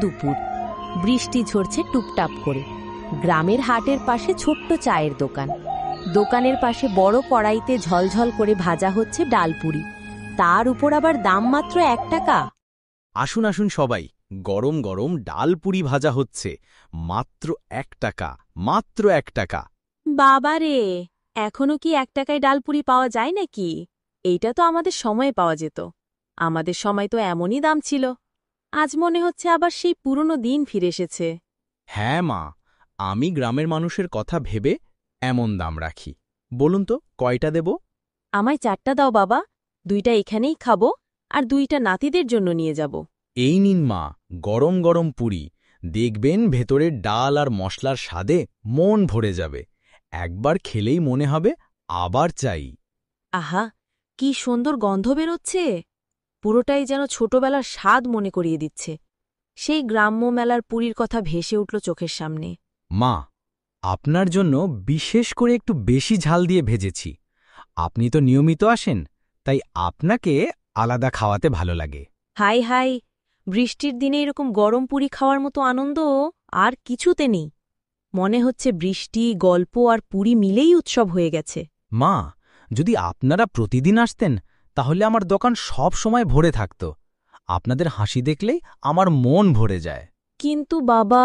দুপুর, বৃষ্টি ঝরছে টুপটাপ করে। গ্রামের হাটের পাশে ছোট্ট চায়ের দোকান। দোকানের পাশে বড় কড়াইতে ঝলঝল করে ভাজা হচ্ছে ডালপুরি, তার উপর আবার দাম মাত্র 1 টাকা। আসুন আসুন সবাই, গরম গরম ডালপুরি ভাজা হচ্ছে, মাত্র 1 টাকা, মাত্র 1 টাকা। বাবা রে, এখনো কি 1 টাকায় ডালপুরি পাওয়া যায় নাকি? এইটা তো আমাদের সময়ে পাওয়া যেত। আমাদের সময় তো এমনই দাম ছিল। আজ মনে হচ্ছে আবার সেই পুরনো দিন ফিরে এসেছে। হ্যাঁ মা, আমি গ্রামের মানুষের কথা ভেবে এমন দাম রাখি। বলুন তো কয়টা দেব? আমায় 4টা দাও বাবা, 2টা এখানেই খাবো আর 2টা নাতিদের জন্য নিয়ে যাব। এই নিন মা, গরম গরম পুরি, দেখবেন ভেতরের ডাল আর মশলার স্বাদে মন ভরে যাবে। একবার খেলেই মনে হবে আবার চাই। আহা, কি সুন্দর গন্ধ বেরোচ্ছে! পুরোটাই যেন ছোটবেলার স্বাদ মনে করিয়ে দিচ্ছে। সেই গ্রাম্য মেলার পুরীর কথা ভেসে উঠল চোখের সামনে। মা, আপনার জন্য বিশেষ করে একটু বেশি ঝাল দিয়ে ভেজেছি। আপনি তো নিয়মিত আসেন, তাই আপনাকে আলাদা খাওয়াতে ভালো লাগে। হাই হাই, বৃষ্টির দিনে এরকম গরম পুরি খাওয়ার মতো আনন্দ আর কিছুতে নেই। মনে হচ্ছে বৃষ্টি, গল্প আর পুরি মিলেই উৎসব হয়ে গেছে। মা, যদি আপনারা প্রতিদিন আসতেন তাহলে আমার দোকান সব সময় ভরে থাকত। আপনাদের হাসি দেখলেই আমার মন ভরে যায়। কিন্তু বাবা,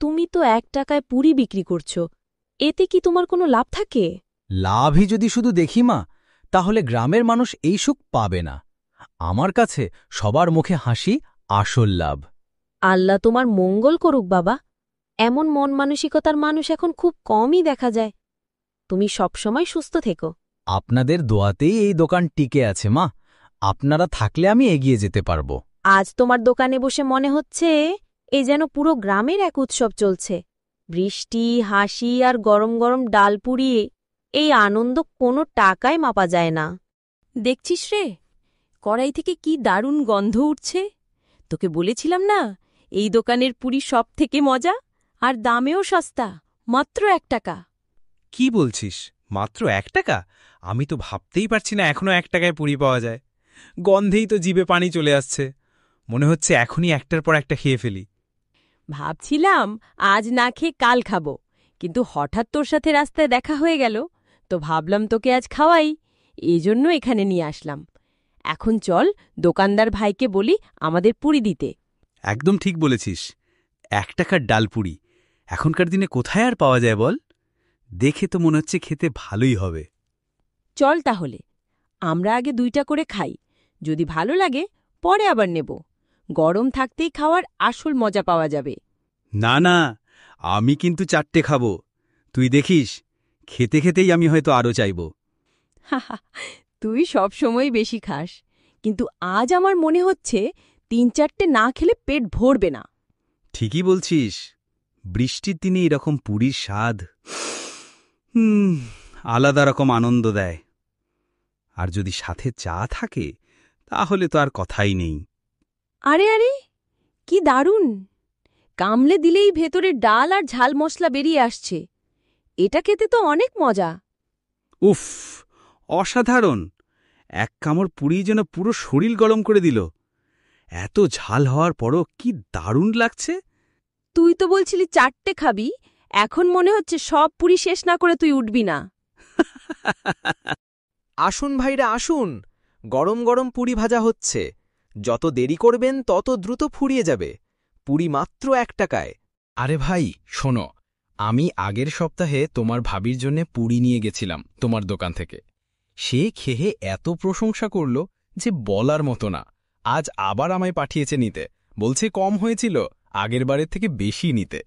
তুমি তো 1 টাকায় পুরি বিক্রি করছো, এতে কি তোমার কোনো লাভ থাকে? লাভই যদি শুধু দেখি মা, তাহলে গ্রামের মানুষ এই সুখ পাবে না। আমার কাছে সবার মুখে হাসি আসল লাভ। আল্লাহ তোমার মঙ্গল করুক বাবা। এমন মন মানসিকতার মানুষ এখন খুব কমই দেখা যায়। তুমি সবসময় সুস্থ থেকো। আপনাদের দোয়াতেই এই দোকান টিকে আছে মা। আপনারা থাকলে আমি এগিয়ে যেতে পারব। আজ তোমার দোকানে বসে মনে হচ্ছে এ যেন পুরো গ্রামের এক উৎসব চলছে। বৃষ্টি, হাসি আর গরম গরম ডাল পুড়িয়ে এই আনন্দ কোনো টাকায় মাপা যায় না। দেখছিস রে, কড়াই থেকে কি দারুণ গন্ধ উঠছে! তোকে বলেছিলাম না, এই দোকানের পুরি সব থেকে মজা আর দামেও সস্তা, মাত্র 1 টাকা। কি বলছিস? মাত্র 1 টাকা? আমি তো ভাবতেই পারছি না এখনো 1 টাকায় পুরি পাওয়া যায়। গন্ধেই তো জিভে পানি চলে আসছে। মনে হচ্ছে এখনই একটার পর একটা খেয়ে ফেলি। ভাবছিলাম আজ না খেয়ে কাল খাবো, কিন্তু হঠাৎ তোর সাথে রাস্তায় দেখা হয়ে গেল, তো ভাবলাম তোকে আজ খাওয়াই, এজন্য এখানে নিয়ে আসলাম। এখন চল দোকানদার ভাইকে বলি আমাদের পুরি দিতে। একদম ঠিক বলেছিস। 1 টাকার ডালপুরি এখনকার দিনে কোথায় আর পাওয়া যায় বল? দেখে তো মনে হচ্ছে খেতে ভালোই হবে। চল তাহলে, আমরা আগে 2টা করে খাই, যদি ভালো লাগে পরে আবার নেব। গরম থাকতেই খাওয়ার আসল মজা পাওয়া যাবে। না না, আমি কিন্তু 4টে খাবো। তুই দেখিস, খেতে খেতেই আমি হয়তো আরও চাইব। হাহা, তুই সব সময় বেশি খাস, কিন্তু আজ আমার মনে হচ্ছে 3-4টে না খেলে পেট ভরবে না। ঠিকই বলছিস, বৃষ্টির দিনে এরকম পুরীর স্বাদ আলাদা রকম আনন্দ দেয়। আর যদি সাথে চা থাকে তাহলে তো আর কথাই নেই। আরে আরে, কি দারুণ! কামলে দিলেই ভেতরে ডাল আর ঝাল মশলা বেরিয়ে আসছে। এটা খেতে তো অনেক মজা। উফ, অসাধারণ! এক কামড় পুরি যেন পুরো শরীর গরম করে দিল। এত ঝাল হওয়ার পরও কি দারুণ লাগছে। তুই তো বলছিলি 4টে খাবি, এখন মনে হচ্ছে সব পুরি শেষ না করে তুই উঠবি না। আসুন ভাইরা আসুন, গরম গরম পুরি ভাজা হচ্ছে। যত দেরি করবেন তত দ্রুত ফুরিয়ে যাবে। পুরি মাত্র 1 টাকায়। আরে ভাই শোনো, আমি আগের সপ্তাহে তোমার ভাবির জন্য পুরি নিয়ে গেছিলাম তোমার দোকান থেকে। সে খেয়ে এত প্রশংসা করল যে বলার মতো না। আজ আবার আমায় পাঠিয়েছে নিতে, বলছে কম হয়েছিল, আগের বারের থেকে বেশি নিতে।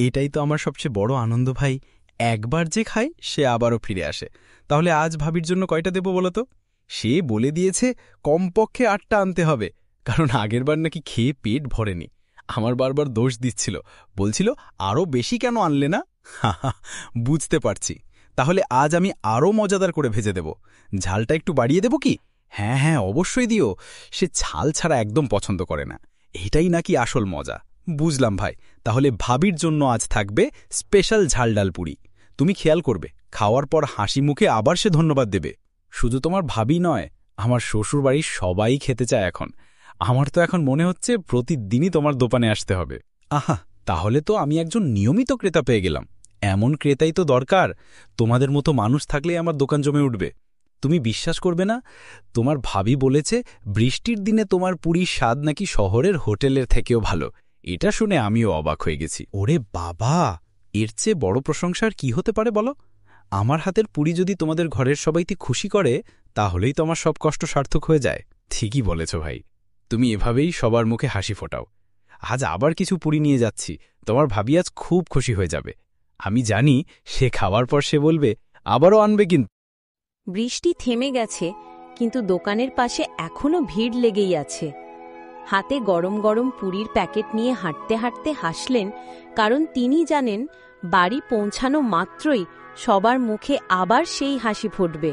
এটাই তো আমার সবচেয়ে বড় আনন্দ ভাই। একবার যে খায় সে আবারও ফিরে আসে। তাহলে আজ ভাবির জন্য কয়টা দেব বলো তো? সে বলে দিয়েছে কমপক্ষে 8টা আনতে হবে, কারণ আগেরবার নাকি খেয়ে পেট ভরেনি। আমার বারবার দোষ দিচ্ছিল, বলছিল আরও বেশি কেন আনলে না। বুঝতে পারছি, তাহলে আজ আমি আরও মজাদার করে ভেজে দেব। ঝালটা একটু বাড়িয়ে দেব কি? হ্যাঁ হ্যাঁ, অবশ্যই দিও। সে ঝাল ছাড়া একদম পছন্দ করে না। এটাই নাকি আসল মজা। বুঝলাম ভাই, তাহলে ভাবির জন্য আজ থাকবে স্পেশাল ঝাল ডাল পুরি। তুমি খেয়াল করবে, খাওয়ার পর হাসি মুখে আবার সে ধন্যবাদ দেবে। শুধু তোমার ভাবি নয়, আমার শ্বশুরবাড়ির সবাই খেতে চায় এখন। আমার তো এখন মনে হচ্ছে প্রতিদিনই তোমার দোকানে আসতে হবে। আহা, তাহলে তো আমি একজন নিয়মিত ক্রেতা পেয়ে গেলাম। এমন ক্রেতাই তো দরকার। তোমাদের মতো মানুষ থাকলেই আমার দোকান জমে উঠবে। তুমি বিশ্বাস করবে না, তোমার ভাবি বলেছে বৃষ্টির দিনে তোমার পুরীর স্বাদ নাকি শহরের হোটেলের থেকেও ভালো। এটা শুনে আমিও অবাক হয়ে গেছি। ওরে বাবা, এর চেয়ে বড় প্রশংসার কি হতে পারে বলো? আমার হাতের পুরি যদি তোমাদের ঘরের সবাইকে খুশি করে, তাহলেই তো আমার সব কষ্ট সার্থক হয়ে যায়। ঠিকই বলেছ ভাই, তুমি এভাবেই সবার মুখে হাসি ফোটাও। আজ আবার কিছু পুরি নিয়ে যাচ্ছি, তোমার ভাবি আজ খুব খুশি হয়ে যাবে। আমি জানি সে খাওয়ার পর সে বলবে আবারও আনবে। কিন্তু বৃষ্টি থেমে গেছে, কিন্তু দোকানের পাশে এখনো ভিড় লেগেই আছে। হাতে গরম গরম পুরির প্যাকেট নিয়ে হাঁটতে হাঁটতে হাসলেন, কারণ তিনি জানেন বাড়ি পৌঁছানো মাত্রই সবার মুখে আবার সেই হাসি ফুটবে।